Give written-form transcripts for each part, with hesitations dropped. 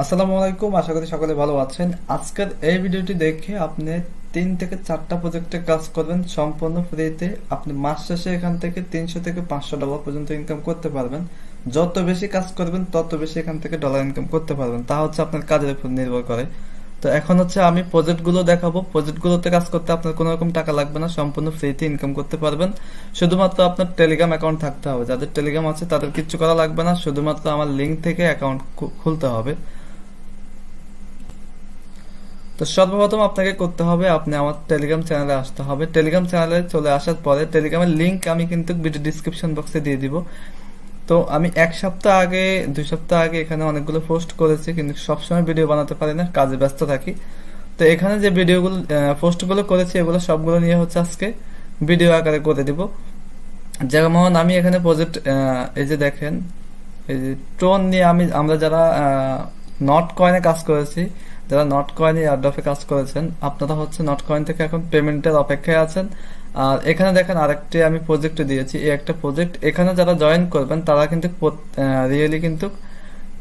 আসসালামু আলাইকুম, আশা করি সকলে ভালো আছেন। আজকের এই ভিডিওটি দেখে আপনি 3 থেকে 4টা প্রজেক্টে কাজ করবেন সম্পূর্ণ ফ্রিতে। আপনি মাস শেষে এখান থেকে $300 থেকে $500 পর্যন্ত ইনকাম করতে পারবেন। যত বেশি কাজ করবেন তত বেশি এখান থেকে ডলার ইনকাম করতে পারবেন, তা হচ্ছে আপনার কাজের উপর নির্ভর করে। তো এখন হচ্ছে আমি প্রজেক্টগুলো দেখাবো। প্রজেক্টগুলোতে কাজ করতে আপনার কোনো রকম টাকা লাগবে না, সম্পূর্ণ ফ্রিতে ইনকাম করতে পারবেন। শুধুমাত্র আপনার টেলিগ্রাম অ্যাকাউন্ট থাকতে হবে। যাদের টেলিগ্রাম আছে তাদের কিচ্ছু করা লাগবে না, শুধুমাত্র আমার লিঙ্ক থেকে অ্যাকাউন্ট খুলতে হবে। তো সর্বপ্রথম আপনাকে করতে হবে, আপনি আমার টেলিগ্রাম চ্যানেলে আসতে হবে। টেলিগ্রাম চ্যানেলে চলে আসার পরে টেলিগ্রামের লিংক আমি কিন্তু ভিডিও ডিসক্রিপশন বক্সে দিয়ে দিব। তো আমি 1 সপ্তাহ আগে 2 সপ্তাহ আগে এখানে অনেকগুলো পোস্ট করেছি, কিন্তু সবসময় ভিডিও বানাতে পারি না, কাজে ব্যস্ত থাকি। তো এখানে যে ভিডিওগুলো পোস্টগুলো করেছি এগুলো সবগুলো নিয়ে হচ্ছে আজকে ভিডিও আকারে করে দিব। যেমন আমি এখানে প্রজেক্ট, এই যে দেখেন, এই যে টোন নিয়ে আমরা যারা নট কয়েনে কাজ করেছি, যারা নট কয়েন এয়ারড্রপে কাজ করেছেন, আপনারা হচ্ছে নট কয়েন থেকে এখন পেমেন্টের অপেক্ষায় আছেন। আর এখানে দেখেন আরেকটি আমি প্রজেক্ট দিয়েছি, এই একটা প্রজেক্ট। এখানে যারা জয়েন করবেন তারা কিন্তু রিয়েলি কিন্তু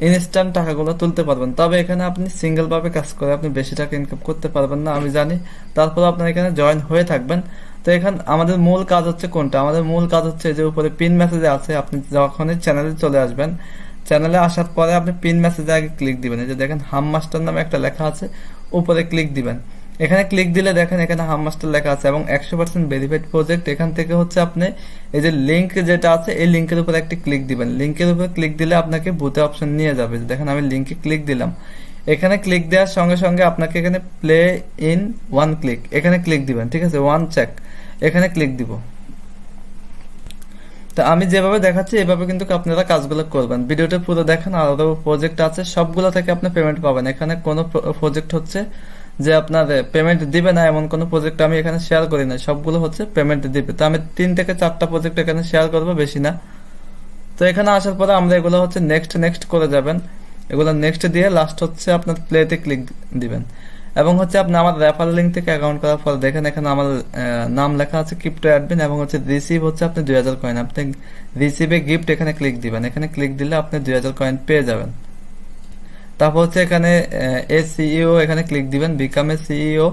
ইনস্ট্যান্ট টাকাগুলো তুলতে পারবেন। তবে এখানে আপনি সিঙ্গেল ভাবে কাজ করে আপনি বেশি টাকা ইনকাম করতে পারবেন না, আমি জানি। তারপর আপনার এখানে জয়েন হয়ে থাকবেন। তো এখানে আমাদের মূল কাজ হচ্ছে কোনটা? আমাদের মূল কাজ হচ্ছে যে উপরে পিন মেসেজে আছে, আপনি যখনই চ্যানেলে চলে আসবেন, চ্যানেলে আসার পরে আপনি পিন মেসেজে আগে ক্লিক দিবেন। এই যে দেখেন হাম মাস্টার নামে একটা লেখা আছে, উপরে ক্লিক দিবেন। এখানে ক্লিক দিলে দেখেন এখানে হাম মাস্টার লেখা আছে এবং 100% ভেরিফাইড প্রজেক্ট। এখান থেকে হচ্ছে আপনি এই যে লিংক যেটা আছে এই লিংকের উপর একটি ক্লিক দিবেন। লিংকের উপর ক্লিক দিলে আপনাকে বুথে অপশন নিয়ে যাবে। দেখেন আমি লিংকে ক্লিক দিলাম। এখানে ক্লিক দেওয়ার সঙ্গে সঙ্গে আপনাকে এখানে প্লে ইন 1 ক্লিক এখানে ক্লিক দিবেন, ঠিক আছে? 1 চেক এখানে ক্লিক দিব। তো আমি যেভাবে দেখাচ্ছি এভাবে কিন্তু আপনারা কাজগুলো করবেন। ভিডিওটা পুরো দেখেন, আরো প্রজেক্ট আছে, সবগুলো থেকে আপনি পেমেন্ট পাবেন। এখানে কোনো প্রজেক্ট হচ্ছে যে আপনার পেমেন্ট দিবে না এমন কোনো প্রজেক্ট আমি এখানে শেয়ার করি না, সবগুলো হচ্ছে পেমেন্ট দিবে। তো আমি 3 থেকে 4টা প্রজেক্ট এখানে শেয়ার করবো, বেশি না। তো এখানে আসার পরে আমরা এগুলো হচ্ছে নেক্সট নেক্সট করে যাবেন। এগুলো নেক্সট দিয়ে লাস্ট হচ্ছে আপনার প্লেতে ক্লিক দিবেন। এবং হচ্ছে আপনি আমার রেফার লিঙ্ক থেকে অ্যাকাউন্ট করার পর দেখেন এখানে আমার নাম লেখা আছে ক্রিপ্টো অ্যাডমিন, এবং হচ্ছে রিসিভ হচ্ছে আপনি 2000 কয়েন। আপনি রিসিভে গিফট এখানে ক্লিক দিবেন। এখানে ক্লিক দিলে আপনি 2000 কয়েন পেয়ে যাবেন। তারপর হচ্ছে এখানে এ সিইও এখানে ক্লিক দিবেন, বিকাম এ সিইও।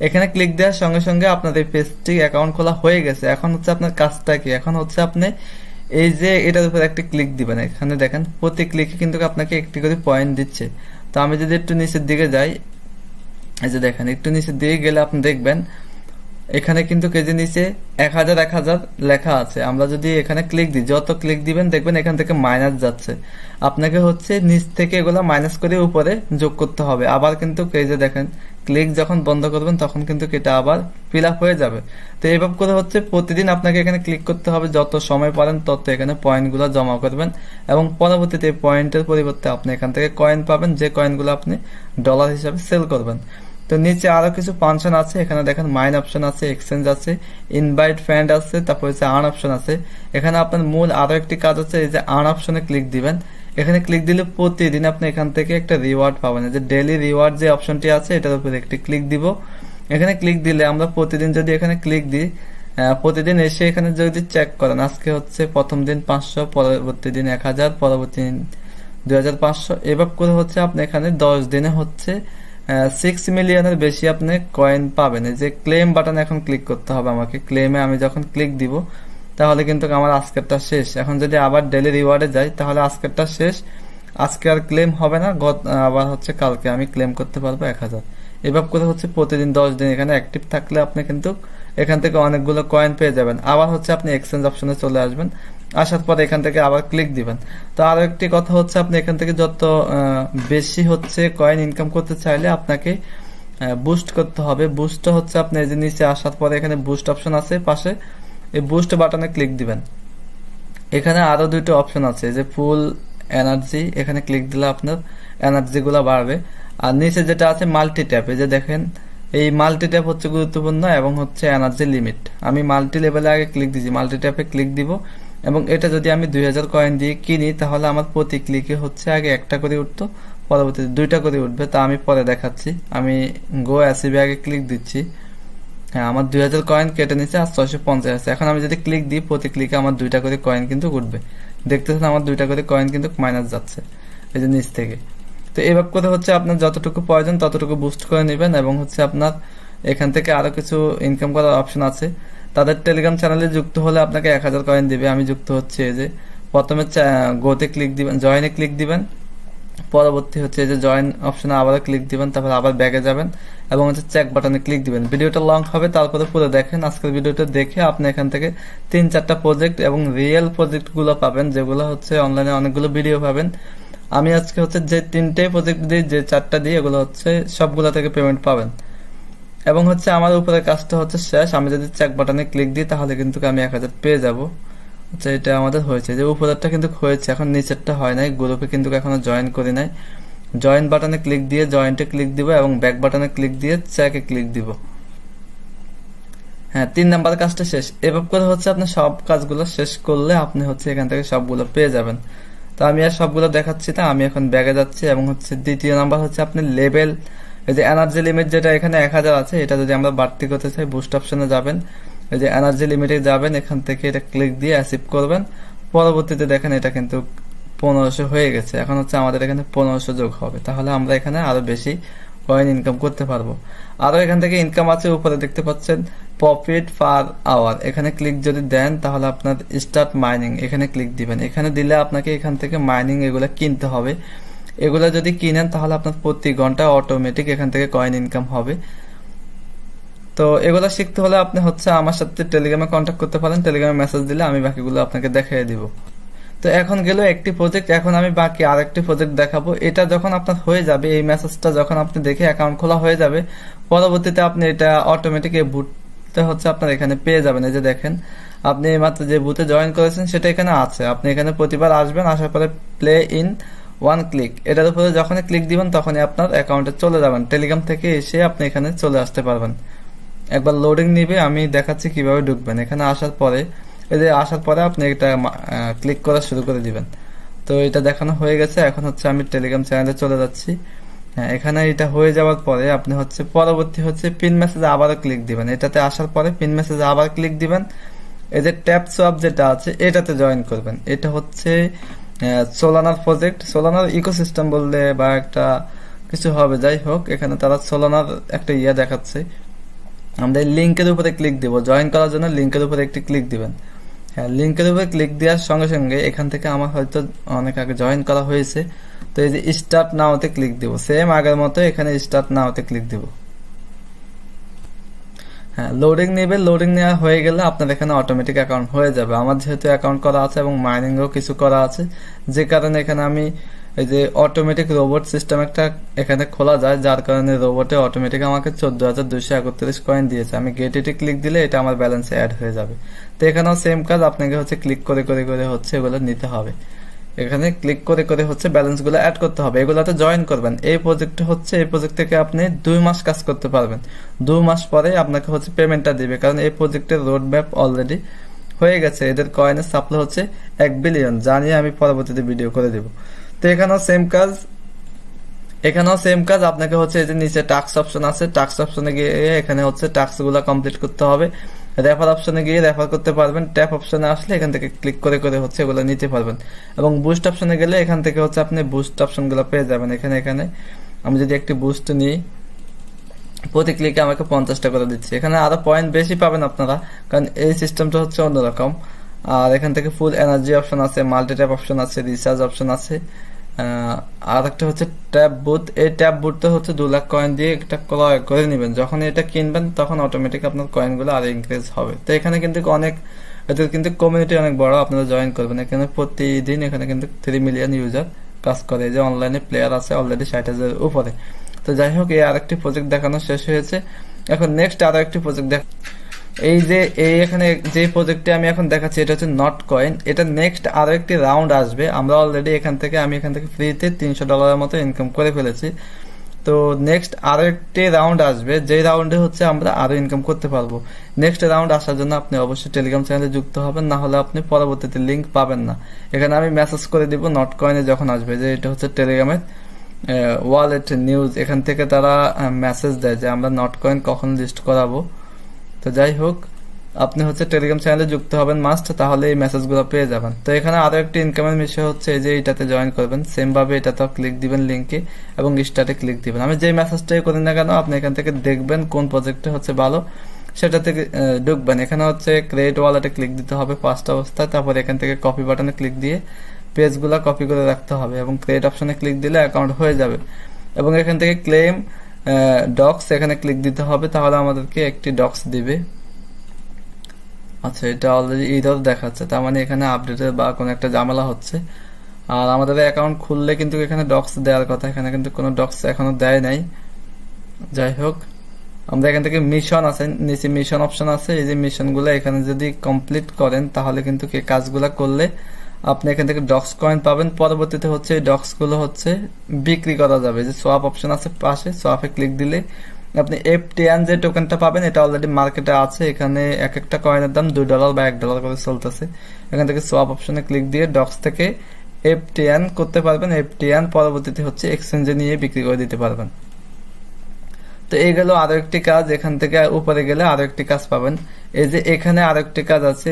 এখানে ক্লিক দেওয়ার সঙ্গে সঙ্গে আপনার এই পেজটি অ্যাকাউন্ট খোলা হয়ে গেছে। এখন হচ্ছে আপনার কাজটা কি? এখন হচ্ছে আপনি এই যে এটার উপর একটি ক্লিক দিবেন। এখানে দেখেন প্রতি ক্লিকে কিন্তু আপনাকে একটি করে পয়েন্ট দিচ্ছে। তো আমি যদি একটু নিচের দিকে যাই, এই যে দেখেন একটু নিচের দিকে গেলে আপনি দেখবেন এখানে কিন্তু কেজি নিচে 1000 লেখা আছে। আমরা যদি এখানে ক্লিক দিই, যত ক্লিক দিবেন দেখবেন এখান থেকে মাইনাস যাচ্ছে। আপনাকে হচ্ছে নিচ থেকে এগুলা মাইনাস করে উপরে যোগ করতে হবে। আবার কিন্তু এই যে দেখেন ক্লিক যখন বন্ধ করবেন তখন কিন্তু এটা আবার ফিল আপ হয়ে যাবে। তো এইভাবে করে হচ্ছে প্রতিদিন আপনাকে এখানে ক্লিক করতে হবে, যত সময় পারেন তত এখানে পয়েন্টগুলো জমা করবেন। এবং পরবর্তীতে এই পয়েন্টের পরিবর্তে আপনি এখান থেকে কয়েন পাবেন, যে কয়েনগুলো আপনি ডলার হিসাবে সেল করবেন। তো নিচে আরো কিছু ফাংশন আছে, এখানে দেখেন মাইন অপশন আছে, এক্সচেঞ্জ আছে, ইনভাইট ফ্রেন্ড আছে, তারপর হচ্ছে আর্ন অপশন আছে। এখানে আপনার মূল আরো একটি কাজ হচ্ছে এই যে আর্ন অপশনে ক্লিক দিবেন। এখানে ক্লিক দিলে প্রতিদিন আপনি এখান থেকে একটা রিওয়ার্ড পাবেন। যে ডেইলি রিওয়ার্ড যে অপশনটি আছে এটার উপরে একটি ক্লিক দিব। এখানে ক্লিক দিলে আমরা প্রতিদিন যদি এখানে ক্লিক দিই, প্রতিদিন এসে এখানে যদি চেক করেন, আজকে হচ্ছে প্রথম দিন 500, পরবর্তী দিন 1000, পরবর্তী দিন 2500, এভাবে করে হচ্ছে আপনি এখানে 10 দিনে হচ্ছে 6 মিলিয়নের বেশি আপনি কয়েন পাবেন। এই যে ক্লেম বাটন এখন ক্লিক করতে হবে আমাকে। ক্লেমে আমি যখন ক্লিক দিব তাহলে কিন্তু আমার আজকেরটা শেষ। এখন যদি আবার ডেইলি রিওয়ার্ডে যাই তাহলে আজকেরটা শেষ, আজকে আর ক্লেম হবে না। আবার হচ্ছে কালকে আমি ক্লেম করতে পারবো 1000। এভাবে করে হচ্ছে প্রতিদিন 10 দিন এখানে অ্যাক্টিভ থাকলে আপনি কিন্তু এখান থেকে অনেকগুলো কয়েন পেয়ে যাবেন। আবার হচ্ছে আপনি এক্সচেঞ্জ অপশনে চলে আসবেন, আসার পর এখান থেকে আবার ক্লিক দিবেন। তো আরো একটি কথা হচ্ছে আপনি এখান থেকে যত বেশি হচ্ছে কয়েন ইনকাম করতে চাইলে আপনাকে বুস্ট করতে হবে। বুস্ট হচ্ছে আপনি এই যে নিচে আসার পরে এখানে বুস্ট অপশন আছে পাশে, এই বুস্ট বাটনে ক্লিক দিবেন। এখানে আরো দুটো অপশন আছে, যে ফুল এনার্জি, এখানে ক্লিক দিলে আপনার এনার্জি গুলা বাড়বে। আর নিচে যেটা আছে মাল্টি ট্যাপ, এই যে দেখেন এই মাল্টি ট্যাপ হচ্ছে গুরুত্বপূর্ণ, এবং হচ্ছে এনার্জি লিমিট। আমি মাল্টি লেভেলে আগে ক্লিক দিচ্ছি, মাল্টি ট্যাপে ক্লিক দিব। এবং এটা যদি আমি 2000 কয়েন দিয়ে কিনি তাহলে আমার প্রতি ক্লিকে হচ্ছে আগে একটা করে উঠতো, পরবর্তীতে 2টা করে উঠবে। তা আমি পরে দেখাচ্ছি। আমি গো অ্যাসিভে আগে ক্লিক দিচ্ছি। হ্যাঁ, আমার 2000 কয়েন কেটে নিচ্ছে, আর 650 আছে। এখন আমি যদি ক্লিক দিই প্রতি ক্লিকে আমার 2টা করে কয়েন কিন্তু উঠবে। দেখতেছেন আমার 2টা করে কয়েন কিন্তু মাইনাস যাচ্ছে এই যে নিচ থেকে। তো এইভাবে করে হচ্ছে আপনার যতটুকু প্রয়োজন ততটুকু বুস্ট করে নেবেন, এবং হচ্ছে আপনার এখান থেকে আরো কিছু ইনকাম করার অপশন আছে। তাদের টেলিগ্রাম চ্যানেলে যুক্ত হলে আপনাকে 1000 কয়েন দিবে। আমি যুক্ত হচ্ছে, এই যে প্রথমে গোতে ক্লিক দিবেন, জয়েনে ক্লিক দিবেন, পরবর্তী হচ্ছে যে জয়েন অপশনে আবার ক্লিক দিবেন, তারপর আবার ব্যাগে যাবেন এবং হচ্ছে চেক বাটনে ক্লিক দিবেন। ভিডিওটা লং হবে, তারপরে পুরো দেখেন। আজকের ভিডিওটা দেখে আপনি এখান থেকে 3-4টা প্রজেক্ট এবং রিয়েল প্রজেক্ট গুলো পাবেন, যেগুলো হচ্ছে অনলাইনে অনেকগুলো ভিডিও পাবেন। আমি আজকে হচ্ছে যে 3টে প্রজেক্ট দিই, যে 4টা দিই, এগুলো হচ্ছে সবগুলো থেকে পেমেন্ট পাবেন। এবং হচ্ছে আমার উপরে কাজটা হচ্ছে শেষ। আমি যদি চেক বাটনে ক্লিক দিই তাহলে কিন্তু আমি 1000 পেয়ে যাব। আচ্ছা, এটা আমাদের হয়েছে, যে উপরেরটা কিন্তু হয়েছে, এখন নিচেরটা হয় নাই। গ্রুপে কিন্তু এখনো জয়েন করি নাই। জয়েন বাটনে ক্লিক দিয়ে জয়েন্টে ক্লিক দিব এবং ব্যাক বাটনে ক্লিক দিয়ে চেকে ক্লিক দিব। হ্যাঁ, 3 নাম্বার কাজটা শেষ। এভাবে করে হচ্ছে আপনি সব কাজগুলো শেষ করলে আপনি হচ্ছে এখান থেকে সবগুলো পেয়ে যাবেন। তো আমি আর সবগুলো দেখাচ্ছি না, আমি এখন ব্যাগে যাচ্ছি। এবং হচ্ছে দ্বিতীয় নাম্বার হচ্ছে আপনি লেভেল, এই যে এনার্জি লিমিট যেটা এখানে 1000 আছে, এটা যদি আমরা বাড়তি করতে চাই বুস্ট অপশনে যাবেন, এই যে এনার্জি লিমিটে যাবেন, এখান থেকে এটা ক্লিক দিয়ে অ্যাচিভ করবেন। পরবর্তীতে দেখেন এটা কিন্তু 1500 হয়ে গেছে। এখন হচ্ছে আমাদের এখানে 1500 যোগ হবে, তাহলে আমরা এখানে আরো বেশি কয়েন ইনকাম করতে পারবো। আরো এখান থেকে ইনকাম আছে, উপরে দেখতে পাচ্ছেন প্রফিট পার আওয়ার, এখানে ক্লিক যদি দেন তাহলে আপনার স্টার্ট মাইনিং, এখানে ক্লিক দিবেন। এখানে দিলে আপনাকে এখান থেকে মাইনিং এগুলা কিনতে হবে। এগুলা যদি কিনেন তাহলে আপনার প্রতি ঘন্টা অটোমেটিক এখান থেকে কয়েন ইনকাম হবে। তো এগুলা শিখতে হলে আপনি হচ্ছে আমার সাথে টেলিগ্রামে কন্ট্যাক্ট করতে পারেন। টেলিগ্রামে মেসেজ দিলে আমি বাকিগুলো আপনাকে দেখিয়ে দিব। তো এখন গেল একটি প্রজেক্ট, এখন আমি বাকি আরেকটি প্রজেক্ট দেখাবো। এটা যখন আপনার হয়ে যাবে, এই মেসেজটা যখন আপনি দেখে অ্যাকাউন্ট খোলা হয়ে যাবে, পরবর্তীতে আপনি এটা অটোমেটিক এই বুথটা হচ্ছে আপনার এখানে পেয়ে যাবেন। এই যে দেখেন, আপনি মাত্র যে বুথে জয়েন করেছেন সেটা এখানে আছে। আপনি এখানে প্রতিবার আসবেন, আসার পরে প্লে ইন 1 ক্লিক, এটার উপরে যখন ক্লিক দিবেন তখনই আপনার অ্যাকাউন্টে চলে যাবেন। টেলিগ্রাম থেকে এসে আপনি এখানে চলে আসতে পারবেন। একবার লোডিং নিবে, আমি দেখাচ্ছি কিভাবে ঢুকবেন। এখানে আসার পরে, এই যে আসার পরে আপনি এটা ক্লিক করা শুরু করে দিবেন। তো এটা দেখানো হয়ে গেছে। এখন হচ্ছে আমি টেলিগ্রাম চ্যানেলে চলে যাচ্ছি। হ্যাঁ, এখানে এটা হয়ে যাওয়ার পরে আপনি হচ্ছে পরবর্তী হচ্ছে পিন মেসেজে আবারও ক্লিক দিবেন। এটাতে আসার পরে পিন মেসেজে আবার ক্লিক দিবেন। এই যে ট্যাপ সোয়াপ যেটা আছে এটাতে জয়েন করবেন। এটা হচ্ছে সোলানার প্রজেক্ট, সোলানার ইকোসিস্টেম বললে বা একটা কিছু হবে, যাই হোক এখানে তারা সোলানার একটা ইয়ে দেখাচ্ছে। আমরা এই লিঙ্কের উপরে ক্লিক দিব, জয়েন করার জন্য লিঙ্কের উপরে একটি ক্লিক দিবেন। হ্যাঁ, লিঙ্কের উপরে ক্লিক দেওয়ার সঙ্গে সঙ্গে এখান থেকে আমার হয়তো অনেক আগে জয়েন করা হয়েছে, তো এই যে স্টার্ট নাওতে ক্লিক দিব। সেম আগের মতো এখানে স্টার্ট নাওতে ক্লিক দিব। হ্যাঁ, লোডিং নেবে। লোডিং নেওয়া হয়ে গেলে আপনার এখানে অটোমেটিক অ্যাকাউন্ট হয়ে যাবে। আমার যেহেতু অ্যাকাউন্ট করা আছে এবং মাইনিংও কিছু করা আছে, যে কারণে এখানে আমি এই যে অটোমেটিক রোবট সিস্টেম একটা এখানে খোলা যায়, যার কারণে রোবটে অটোমেটিক আমাকে 14,231 কয়েন দিয়েছে। আমি গেট ইটে ক্লিক দিলে এটা আমার ব্যালেন্সে অ্যাড হয়ে যাবে। তো এখানেও সেম কাজ, আপনাকে হচ্ছে ক্লিক করে করে করে হচ্ছে এগুলো নিতে হবে। এখানে ক্লিক করে করে হচ্ছে ব্যালেন্স গুলো অ্যাড করতে হবে, এগুলাতে জয়েন করবেন। এই প্রজেক্ট হচ্ছে, এই প্রজেক্ট থেকে আপনি 2 মাস কাজ করতে পারবেন। 2 মাস পরে আপনাকে হচ্ছে পেমেন্টটা দিবে, কারণ এই প্রজেক্টের রোড ম্যাপ অলরেডি হয়ে গেছে। এদের কয়েনের সাপ্লাই হচ্ছে 1 বিলিয়ন, জানিয়ে আমি পরবর্তীতে ভিডিও করে দিব। তো এখানেও সেম কাজ, আপনাকে হচ্ছে এই যে নিচে টাস্ক অপশন আছে, টাস্ক অপশনে গিয়ে এখানে হচ্ছে টাস্ক গুলা কমপ্লিট করতে হবে। রেফার অপশনে গিয়ে রেফার করতে পারবেন। ট্যাপ অপশনে আসলে এখান থেকে ক্লিক করে করে হচ্ছে এগুলো নিতে পারবেন। এবং বুস্ট অপশনে গেলে এখান থেকে হচ্ছে আপনি বুস্ট অপশন গুলো পেয়ে যাবেন। এখানে আমি যদি একটি বুস্ট নিই, প্রতি ক্লিকে আমাকে 50টা করে দিচ্ছে। এখানে আরো পয়েন্ট বেশি পাবেন আপনারা, কারণ এই সিস্টেমটা হচ্ছে অন্যরকম। আর এখান থেকে ফুল এনার্জি অপশন আছে, মাল্টি ট্যাপ অপশন আছে, রিচার্জ অপশন আছে। আর একটা হচ্ছে ট্যাপ বুথ। এই ট্যাপ বুথটা হচ্ছে 2 লাখ কয়েন দিয়ে একটা ক্রয় করে নেবেন। যখন এটা কিনবেন তখন অটোমেটিক আপনার কয়েন গুলো আরো ইনক্রিজ হবে। তো এখানে কিন্তু এদের কিন্তু কমিউনিটি অনেক বড়, আপনারা জয়েন করবেন। এখানে প্রতিদিন এখানে কিন্তু 3 মিলিয়ন ইউজার কাজ করে, যে অনলাইনে প্লেয়ার আছে অলরেডি 60,000 উপরে। তো যাই হোক, এই আরেকটি প্রজেক্ট দেখানো শেষ হয়েছে। এখন নেক্সট আরো একটি প্রজেক্ট এই যে এখানে যে প্রজেক্টে আমি এখন দেখাচ্ছি এটা হচ্ছে নট কয়েন। এটা নেক্সট আরো একটি রাউন্ড আসবে। আমরা অলরেডি আমি এখান থেকে ফ্রিতে $300 মতো ইনকাম করে ফেলেছি। তো নেক্সট আরো একটি রাউন্ড আসবে, যে রাউন্ডে হচ্ছে আমরা আরো ইনকাম করতে পারবো। নেক্সট রাউন্ড আসার জন্য আপনি অবশ্যই টেলিগ্রাম চ্যানেলে যুক্ত হবেন, না হলে আপনি পরবর্তীতে লিঙ্ক পাবেন না। এখানে আমি মেসেজ করে দিব নট কয়েনে যখন আসবে, যে এটা হচ্ছে টেলিগ্রামের ওয়ালেট নিউজ। এখান থেকে তারা মেসেজ দেয় যে আমরা নট কয়েন কখন লিস্ট করাবো। তো যাই হোক, আপনি হচ্ছে টেলিগ্রাম চ্যানেলে যুক্ত হবেন মাস্ট, তাহলে এই মেসেজগুলো পেয়ে যাবেন। তো এখানে আরো একটি ইনকামের বিষয় হচ্ছে এই যে এটাতে জয়েন করবেন, সেম ভাবে এটাতেও ক্লিক দিবেন লিংকে এবং স্টার্টে ক্লিক দিবেন। আমি যে মেসেজটাই করি না কেন আপনি এখান থেকে দেখবেন কোন প্রজেক্টে হচ্ছে ভালো, সেটা থেকে ঢুকবেন। এখানে হচ্ছে ক্রিয়েট ওয়ালেটে ক্লিক দিতে হবে ফার্স্ট অবস্থায়, তারপর এখান থেকে কপি বাটনে ক্লিক দিয়ে পেজগুলো কপি করে রাখতে হবে এবং ক্রিয়েট অপশনে ক্লিক দিলে অ্যাকাউন্ট হয়ে যাবে। এবং এখান থেকে ক্লেম ডক্স এখানে ক্লিক দিতে হবে, তাহলে আমাদেরকে একটি ডক্স দিবে। আচ্ছা, এটা অলরেডি এরর দেখাচ্ছে, তার মানে এখানে আপডেটের বা কোনো একটা ঝামেলা হচ্ছে। আর আমাদের অ্যাকাউন্ট খুললে কিন্তু এখানে ডক্স দেওয়ার কথা, এখানে কিন্তু কোনো ডক্স এখনো দেয় নাই। যাই হোক, আমরা এখান থেকে মিশন আছে, নিচে মিশন অপশন আছে, এই যে মিশনগুলো এখানে যদি কমপ্লিট করেন তাহলে কিন্তু কাজগুলো করলে আপনি এখান থেকে ডক্স কয়েন পাবেন। পরবর্তীতে হচ্ছে এই ডক্স গুলো হচ্ছে বিক্রি করা যাবে। যে সোয়াপ অপশন আছে পাশে, সোয়াপে ক্লিক দিলে আপনি FTN যে টোকেনটা পাবেন, এটা অলরেডি মার্কেটে আছে। এখানে এক একটা কয়েনের দাম $2 বা $1 করে চলতেছে। এখান থেকে সোয়াপ অপশনে ক্লিক দিয়ে ডক্স থেকে FTN করতে পারবেন। FTN পরবর্তীতে হচ্ছে এক্সচেঞ্জে নিয়ে বিক্রি করে দিতে পারবেন। তো এই গেল আরো একটি কাজ। এখান থেকে উপরে গেলে আরো একটি কাজ পাবেন। এই যে এখানে আরো একটি কাজ আছে,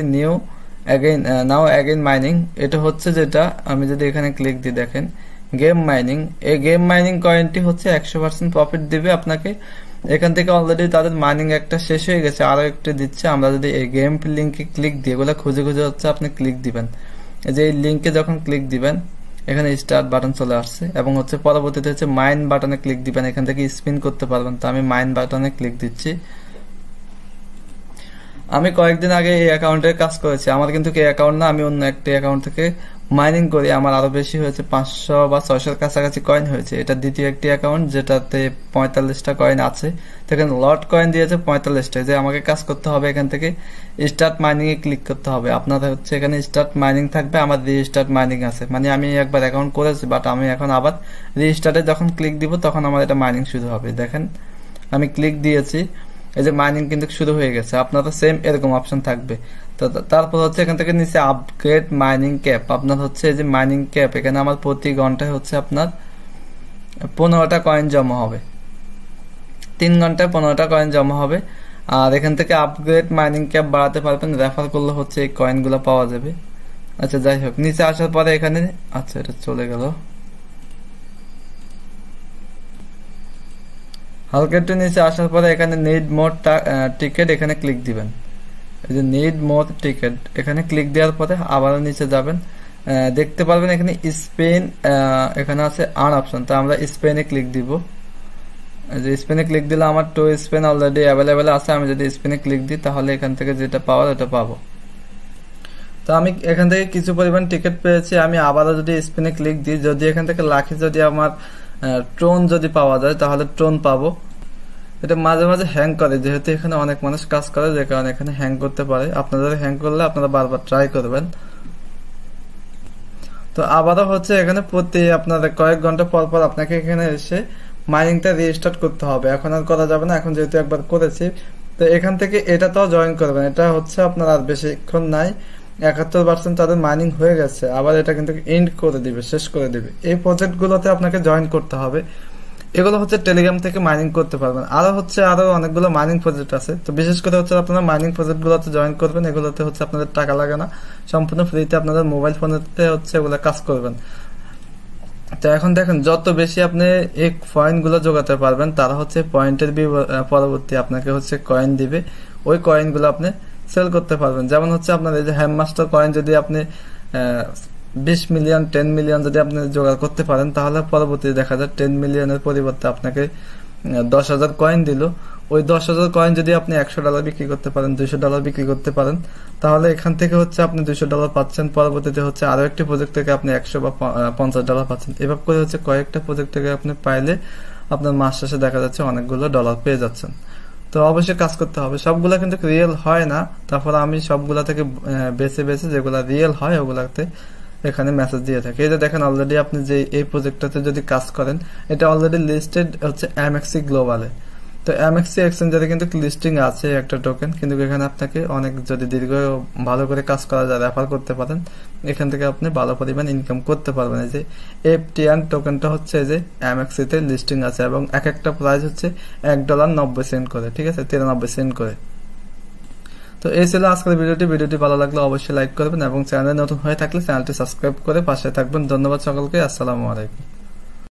নাও অ্যাগেইন মাইনিং। এটা হচ্ছে যেটা আমি যদি এখানে ক্লিক দিই, দেখেন গেম মাইনিং। এই গেম মাইনিং কয়েনটি হচ্ছে 100% প্রফিট দিবে আপনাকে। এখান থেকে অলরেডি তাদের মাইনিং একটা শেষ হয়ে গেছে, আরো একটি দিচ্ছে। আমরা যদি এই গেম লিঙ্কে ক্লিক দিয়ে এগুলো খুঁজে খুঁজে হচ্ছে আপনি ক্লিক দিবেন। এই যে এই লিঙ্কে যখন ক্লিক দিবেন এখানে স্টার্ট বাটন চলে আসছে এবং হচ্ছে পরবর্তীতে হচ্ছে মাইন বাটনে ক্লিক দিবেন, এখান থেকে স্পিন করতে পারবেন। তো আমি মাইন বাটনে ক্লিক দিচ্ছি। আমি কয়েকদিন আগে এই অ্যাকাউন্টে কাজ করেছি, আমার কিন্তু এই অ্যাকাউন্ট না, আমি অন্য একটি অ্যাকাউন্ট থেকে মাইনিং করি। আমার আরো বেশি হয়েছে, 500 বা 600 কাছাকাছি কয়েন হয়েছে। এটা দ্বিতীয় একটি অ্যাকাউন্ট যেটাতে 45টা কয়েন আছে। তো এখানে লট কয়েন দিয়েছে 45টা। যে আমাকে কাজ করতে হবে, এখান থেকে স্টার্ট মাইনিং এ ক্লিক করতে হবে। আপনাদের হচ্ছে এখানে স্টার্ট মাইনিং থাকবে, আমার রিস্টার্ট মাইনিং আছে। মানে আমি একবার অ্যাকাউন্ট করেছি, বাট আমি এখন আবার রিস্টার্টে যখন ক্লিক দিব তখন আমার এটা মাইনিং শুরু হবে। দেখেন আমি ক্লিক দিয়েছি, এই যে মাইনিং কিন্তু শুরু হয়ে গেছে। আপনারা সেম এরকম অপশন থাকবে। তো তারপর হচ্ছে এখান থেকে নিচে আপগ্রেড মাইনিং ক্যাপ, আপনার হচ্ছে এই যে মাইনিং ক্যাপ, এখানে আমার প্রতি ঘন্টায় হচ্ছে আপনার 15টা কয়েন জমা হবে। 3 ঘন্টায় 15টা কয়েন জমা হবে। আর এখান থেকে আপগ্রেড মাইনিং ক্যাপ বাড়াতে পারবেন, রেফার করলে হচ্ছে এই কয়েনগুলো পাওয়া যাবে। আচ্ছা যাই হোক, নিচে আসার পরে এখানে, আচ্ছা এটা চলে গেল, হালকা একটু নিচে আসার পরে এখানে নিড মোর টিকেট, এখানে ক্লিক দিবেন। এই যে নিড মোর টিকেট, এখানে ক্লিক দেওয়ার পরে আবারও নিচে যাবেন, দেখতে পারবেন এখানে স্পেন, এখানে আছে আর্ন অপশন। তো আমরা স্পেনে ক্লিক দিব। যে স্পেনে ক্লিক দিলে আমার টু স্পেন অলরেডি অ্যাভেলেবেল আছে। আমি যদি স্পেনে ক্লিক দিই তাহলে এখান থেকে যেটা পাওয়ার ওটা পাবো। তো আমি এখান থেকে কিছু পরিমাণ টিকিট পেয়েছি। আমি আবারও যদি স্পেনে ক্লিক দিই, যদি এখান থেকে লাখি যদি আমার ট্রোন যদি পাওয়া যায় তাহলে ট্রোন পাবো। এটা মাঝে মাঝে হ্যাং করে, যেহেতু এখানে অনেক মানুষ কাজ করে, যে কারণে এখানে হ্যাং করতে পারে। আপনাদের হ্যাং করলে আপনারা বারবার ট্রাই করবেন। তো আবারও হচ্ছে এখানে প্রতি আপনাদের কয়েক ঘন্টা পর পর আপনাকে এখানে এসে মাইনিংটা রিস্টার্ট করতে হবে। এখন আর করা যাবে না, এখন যেহেতু একবার করেছি। তো এখান থেকে এটাতেও জয়েন করবেন। এটা হচ্ছে আপনার আর বেশিক্ষণ নাই, 71% তাদের মাইনিং হয়ে গেছে। আবার এটা কিন্তু এন্ড করে দিবে, শেষ করে দিবে। এই প্রজেক্ট গুলোতে আপনাকে জয়েন করতে হবে। এগুলো হচ্ছে টেলিগ্রাম থেকে মাইনিং করতে পারবেন। আরো অনেকগুলো মাইনিং প্রজেক্ট আছে। তো বিশেষ করে হচ্ছে আপনারা মাইনিং প্রজেক্ট গুলোতে জয়েন করবেন। এগুলোতে হচ্ছে আপনাদের টাকা লাগে না, সম্পূর্ণ ফ্রিতে আপনাদের মোবাইল ফোনেতে হচ্ছে এগুলো কাজ করবেন। তো এখন দেখেন, যত বেশি আপনি এই পয়েন্ট গুলো জোগাতে পারবেন, তারা হচ্ছে পয়েন্টের পরবর্তী আপনাকে হচ্ছে কয়েন দিবে। ওই কয়েন গুলো আপনি সেল করতে পারবেন। যেমন হচ্ছে আপনার এই যে হ্যামমাস্টার কয়েন যদি আপনি 20 মিলিয়ন 10 মিলিয়ন যদি আপনি জোগাড় করতে পারেন, তাহলে পরবর্তীতে দেখা যায় 10 মিলিয়নের পরিবর্তে আপনাকে 10,000 কয়েন দিল। ওই 10,000 কয়েন যদি আপনি $100 বিক্রি করতে পারেন, $200 বিক্রি করতে পারেন, তাহলে এখান থেকে হচ্ছে আপনি $200 পাচ্ছেন। পরবর্তীতে হচ্ছে আরো একটি প্রজেক্ট থেকে আপনি 100 বা $50 পাচ্ছেন। এভাবে করে হচ্ছে কয়েকটা প্রজেক্ট থেকে আপনি পাইলে আপনার মাস শেষে দেখা যাচ্ছে অনেকগুলো ডলার পেয়ে যাচ্ছেন। তো অবশ্যই কাজ করতে হবে। সবগুলা কিন্তু রিয়েল হয় না, তারপর আমি সবগুলা থেকে বেছে বেছে যেগুলা রিয়েল হয় ওগুলাতে এখানে মেসেজ দিয়ে থাকে। এই যে দেখেন, অলরেডি আপনি যে এই প্রজেক্টটাতে যদি কাজ করেন, এটা অলরেডি লিস্টেড হচ্ছে MXC গ্লোবালে। তো MXC এক্সচেঞ্জারে কিন্তু লিস্টিং আছে একটা টোকেন, কিন্তু এখানে আপনাকে অনেক যদি দীর্ঘ ভালো করে কাজ করা যায়, রেফার করতে পারেন, এখান থেকে আপনি ভালো পরিমাণ ইনকাম করতে পারবেন। এই যে FTN টোকেনটা হচ্ছে এই যে MXC তে লিস্টিং আছে এবং এক একটা প্রাইস হচ্ছে $1.90 করে, ঠিক আছে, 93 সেন্ট করে। তো এই ছিল আজকের ভিডিওটি ভালো লাগলে অবশ্যই লাইক করবেন এবং চ্যানেলে নতুন হয়ে থাকলে চ্যানেলটি সাবস্ক্রাইব করে পাশে থাকবেন। ধন্যবাদ সকলকে, আসসালামু আলাইকুম।